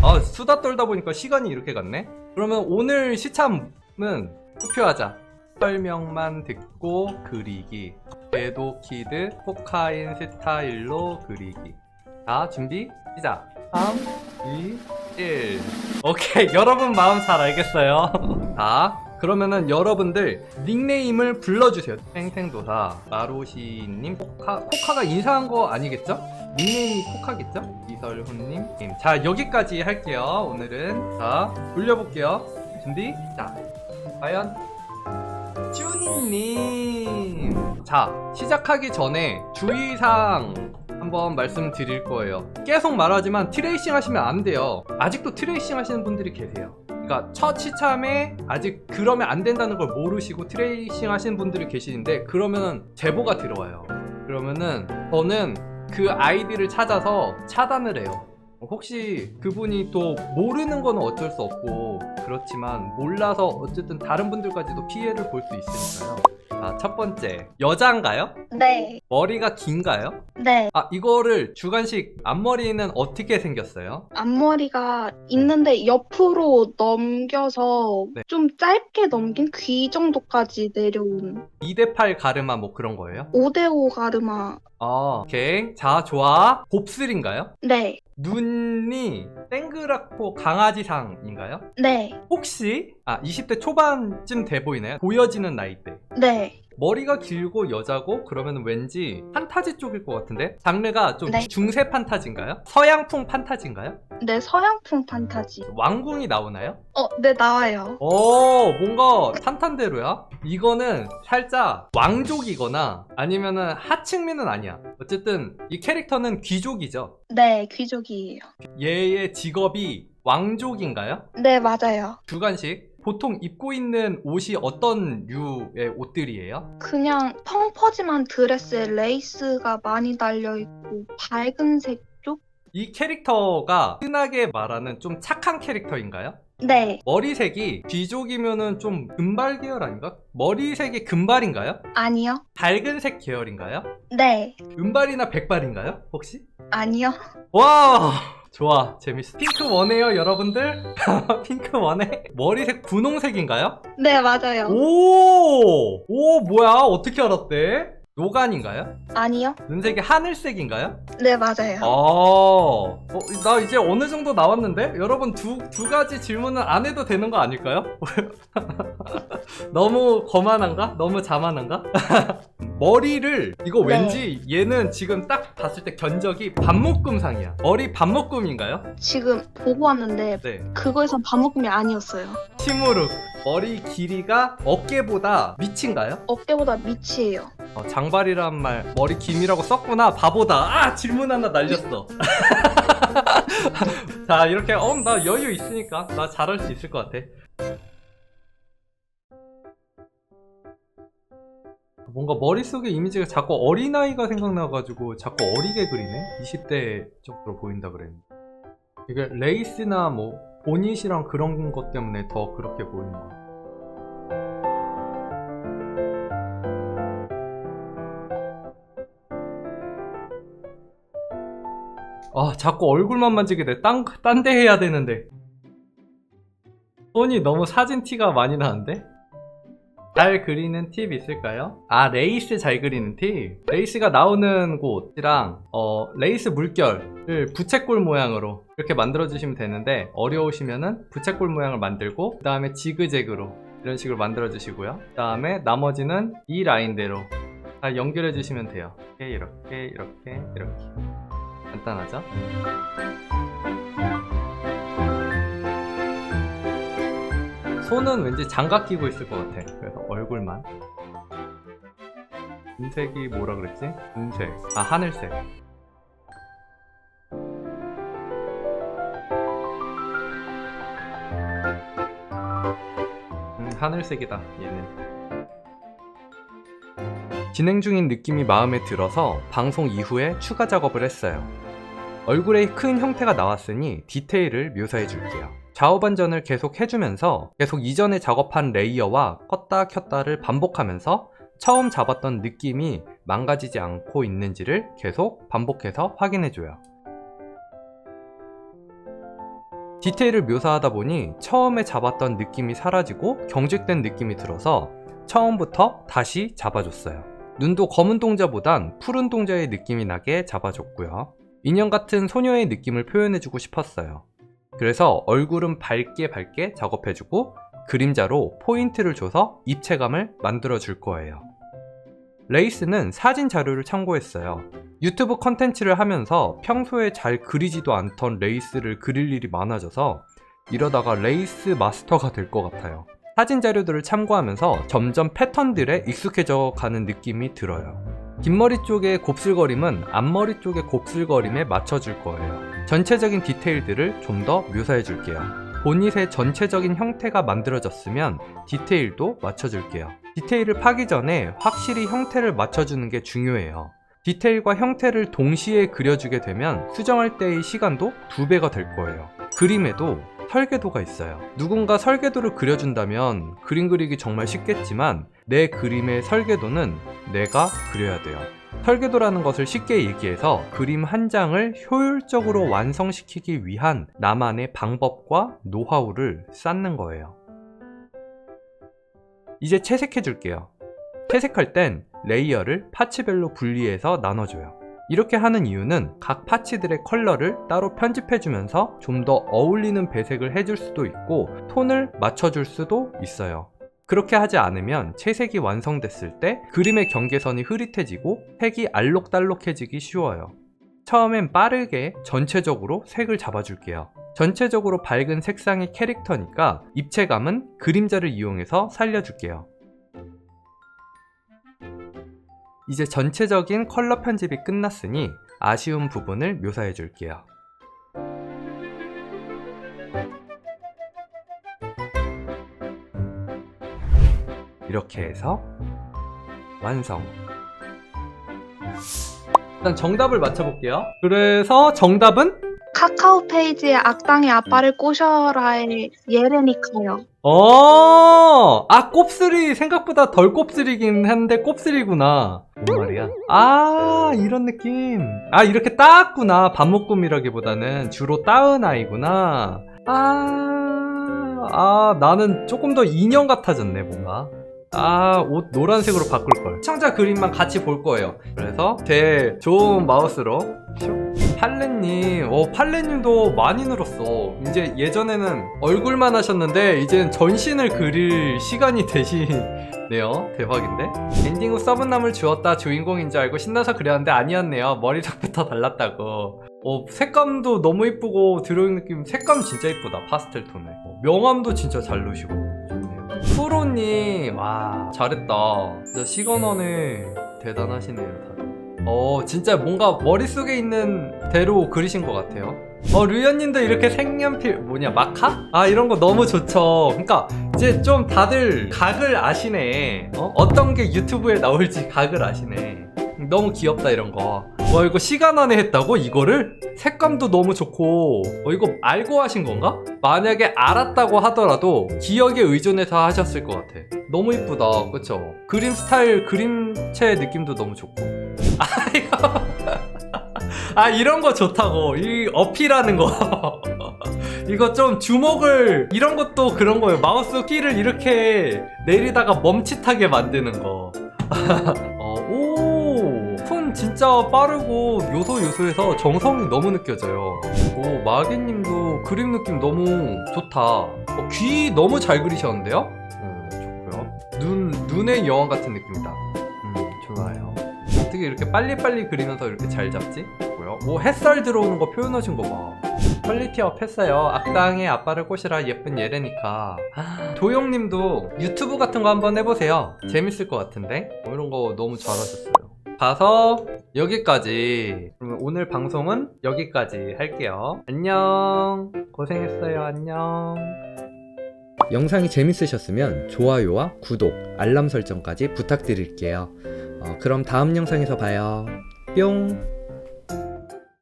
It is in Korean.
아, 수다 떨다 보니까 시간이 이렇게 갔네? 그러면 오늘 시참은 투표하자. 설명만 듣고 그리기. 궤도 키드 코카인 스타일로 그리기. 자, 준비 시작. 3, 2, 1. 오케이, 여러분 마음 잘 알겠어요. 자, 그러면은 여러분들 닉네임을 불러주세요. 탱탱도사, 마로시님, 코카가 인사한 거 아니겠죠? 닉네임이 코카겠죠? 이설훈님. 자, 여기까지 할게요. 오늘은. 자, 돌려볼게요. 준비. 자, 과연 쭈니님. 자, 시작하기 전에 주의사항 한번 말씀드릴 거예요. 계속 말하지만 트레이싱 하시면 안 돼요. 아직도 트레이싱 하시는 분들이 계세요. 그러니까 첫 시참에 아직 그러면 안 된다는 걸 모르시고 트레이싱 하시는 분들이 계시는데, 그러면 제보가 들어와요. 그러면은 저는 그 아이디를 찾아서 차단을 해요. 혹시 그분이 또 모르는 거는 어쩔 수 없고, 그렇지만 몰라서 어쨌든 다른 분들까지도 피해를 볼 수 있으니까요. 자, 첫 번째, 여자인가요? 네. 머리가 긴가요? 네. 아, 이거를 주관식 앞머리는 어떻게 생겼어요? 앞머리가 있는데 옆으로 넘겨서 네. 좀 짧게 넘긴 귀 정도까지 내려온 2대8 가르마 뭐 그런 거예요? 5대5 가르마. 오케이. 자, 좋아. 곱슬인가요? 네. 눈이 땡그랗고 강아지상인가요? 네. 혹시 20대 초반쯤 돼 보이나요? 보여지는 나이대. 네. 머리가 길고 여자고 그러면 왠지 판타지 쪽일 것 같은데? 장르가 좀 네. 중세 판타지인가요? 서양풍 판타지인가요? 네, 서양풍 판타지. 왕궁이 나오나요? 네, 나와요. 뭔가 탄탄대로야? 이거는 살짝 왕족이거나 아니면은 하층민은 아니야. 어쨌든 이 캐릭터는 귀족이죠. 네, 귀족이에요. 얘의 직업이 왕족인가요? 네, 맞아요. 주관식. 보통 입고 있는 옷이 어떤 류의 옷들이에요? 그냥 펑퍼짐한 드레스에 레이스가 많이 달려있고 밝은 색 쪽? 이 캐릭터가 흔하게 말하는 좀 착한 캐릭터인가요? 네. 머리색이 귀족이면은 좀 금발 계열 아닌가? 머리색이 금발인가요? 아니요. 밝은색 계열인가요? 네. 은발이나 백발인가요? 혹시? 아니요. 와! 좋아, 재밌어. 핑크 원해요, 여러분들? 핑크 원해? 머리색 분홍색인가요? 네, 맞아요. 뭐야? 어떻게 알았대? 노간인가요? 아니요. 눈색이 하늘색인가요? 네, 맞아요. 나 이제 어느 정도 나왔는데? 여러분 두 가지 질문은 안 해도 되는 거 아닐까요? 너무 거만한가? 너무 자만한가? 머리를, 이거 네. 왠지 얘는 지금 딱 봤을 때 견적이 반묶음상이야. 머리 반묶음인가요? 지금 보고 왔는데 네. 그거에선 반묶음이 아니었어요. 시무룩. 머리 길이가 어깨보다 밑인가요? 어깨보다 밑이에요. 장발이란 말 머리 김이라고 썼구나. 바보다. 질문 하나 날렸어. 자, 이렇게 나 여유 있으니까 나 잘할 수 있을 것 같아. 뭔가 머릿속에 이미지가 자꾸 어린아이가 생각나가지고 자꾸 어리게 그리네? 20대 정도로 보인다 그랬는데, 이게 레이스나 뭐 보닛이랑 그런 것 때문에 더 그렇게 보이는 거야. 자꾸 얼굴만 만지게 돼. 딴 데 해야 되는데. 손이 너무 사진 티가 많이 나는데? 잘 그리는 팁 있을까요? 레이스 잘 그리는 팁? 레이스가 나오는 곳이랑 레이스 물결을 부채꼴 모양으로 이렇게 만들어 주시면 되는데, 어려우시면은 부채꼴 모양을 만들고 그 다음에 지그재그로 이런 식으로 만들어 주시고요. 그 다음에 나머지는 이 라인대로 다 연결해 주시면 돼요. 이렇게 간단하죠? 손은 왠지 장갑 끼고 있을 것 같아. 그래서 얼굴만. 눈색이 뭐라 그랬지? 눈색. 하늘색. 하늘색이다, 얘는. 진행 중인 느낌이 마음에 들어서 방송 이후에 추가 작업을 했어요. 얼굴에 큰 형태가 나왔으니 디테일을 묘사해 줄게요. 좌우 반전을 계속 해주면서 계속 이전에 작업한 레이어와 껐다 켰다를 반복하면서 처음 잡았던 느낌이 망가지지 않고 있는지를 계속 반복해서 확인해줘요. 디테일을 묘사하다 보니 처음에 잡았던 느낌이 사라지고 경직된 느낌이 들어서 처음부터 다시 잡아줬어요. 눈도 검은 동자보단 푸른 동자의 느낌이 나게 잡아줬고요. 인형 같은 소녀의 느낌을 표현해주고 싶었어요. 그래서 얼굴은 밝게 작업해주고 그림자로 포인트를 줘서 입체감을 만들어줄 거예요. 레이스는 사진 자료를 참고했어요. 유튜브 컨텐츠를 하면서 평소에 잘 그리지도 않던 레이스를 그릴 일이 많아져서 이러다가 레이스 마스터가 될 것 같아요. 사진 자료들을 참고하면서 점점 패턴들에 익숙해져 가는 느낌이 들어요. 긴 머리 쪽의 곱슬거림은 앞머리 쪽의 곱슬거림에 맞춰줄 거예요. 전체적인 디테일들을 좀 더 묘사해 줄게요. 보닛의 전체적인 형태가 만들어졌으면 디테일도 맞춰줄게요. 디테일을 파기 전에 확실히 형태를 맞춰주는 게 중요해요. 디테일과 형태를 동시에 그려주게 되면 수정할 때의 시간도 2배가 될 거예요. 그림에도 설계도가 있어요. 누군가 설계도를 그려준다면 그림 그리기 정말 쉽겠지만 내 그림의 설계도는 내가 그려야 돼요. 설계도라는 것을 쉽게 얘기해서 그림 한 장을 효율적으로 완성시키기 위한 나만의 방법과 노하우를 쌓는 거예요. 이제 채색해 줄게요. 채색할 땐 레이어를 파츠별로 분리해서 나눠줘요. 이렇게 하는 이유는 각 파츠들의 컬러를 따로 편집해주면서 좀 더 어울리는 배색을 해줄 수도 있고 톤을 맞춰줄 수도 있어요. 그렇게 하지 않으면 채색이 완성됐을 때 그림의 경계선이 흐릿해지고 색이 알록달록해지기 쉬워요. 처음엔 빠르게 전체적으로 색을 잡아줄게요. 전체적으로 밝은 색상의 캐릭터니까 입체감은 그림자를 이용해서 살려줄게요. 이제 전체적인 컬러 편집이 끝났으니 아쉬운 부분을 묘사해 줄게요. 이렇게 해서 완성. 일단 정답을 맞춰볼게요. 그래서 정답은? 카카오 페이지에 악당의 아빠를 꼬셔라의 예레니카요. 곱슬이 생각보다 덜 곱슬이긴 한데 곱슬이구나. 뭔 말이야? 이런 느낌. 이렇게 따았구나. 밥묶음이라기보다는 주로 따은 아이구나. 나는 조금 더 인형 같아졌네, 뭔가. 옷 노란색으로 바꿀걸. 시청자 그림만 같이 볼 거예요. 그래서 제 좋은 마우스로 팔레님, 팔레님도 많이 늘었어. 이제 예전에는 얼굴만 하셨는데 이제는 전신을 그릴 시간이 되시네요. 대박인데? 엔딩 후 썩은 나물 주웠다 주인공인 줄 알고 신나서 그렸는데 아니었네요. 머리색부터 달랐다고. 색감도 너무 이쁘고 드로잉 느낌 색감 진짜 이쁘다. 파스텔 톤에. 명암도 진짜 잘 넣으시고 좋네요. 프로님, 와 잘했다. 진짜 시건원에 대단하시네요 다들. 진짜 뭔가 머릿속에 있는 대로 그리신 것 같아요. 류현님도 이렇게 색연필 마카? 이런 거 너무 좋죠. 그러니까 이제 좀 다들 각을 아시네. 어떤 게 유튜브에 나올지 각을 아시네. 너무 귀엽다 이런 거. 이거 시간 안에 했다고? 이거를? 색감도 너무 좋고 이거 알고 하신 건가? 만약에 알았다고 하더라도 기억에 의존해서 하셨을 것 같아. 너무 이쁘다 그쵸? 그림 스타일, 그림체 느낌도 너무 좋고 이런 거 좋다고. 이 어필하는 거 이거 좀 주목을, 이런 것도 그런 거예요. 마우스 키를 이렇게 내리다가 멈칫하게 만드는 거. 손 진짜 빠르고 요소요소해서 정성이 너무 느껴져요. 마개님도 그림 느낌 너무 좋다. 귀 너무 잘 그리셨는데요? 좋고요. 눈의 여왕 같은 느낌이다. 좋아요. 어떻게 이렇게 빨리빨리 그리면서 이렇게 잘 잡지? 뭐요? 햇살 들어오는 거 표현하신 거 봐. 퀄리티업 했어요. 악당의 아빠를 꼬시라 예쁜 예레니까. 도영님도 유튜브 같은 거 한번 해보세요. 재밌을 것 같은데? 이런 거 너무 잘하셨어요. 가서 여기까지. 그러면 오늘 방송은 여기까지 할게요. 안녕. 고생했어요. 안녕. 영상이 재밌으셨으면 좋아요와 구독, 알람 설정까지 부탁드릴게요. 그럼 다음 영상에서 봐요. 뿅.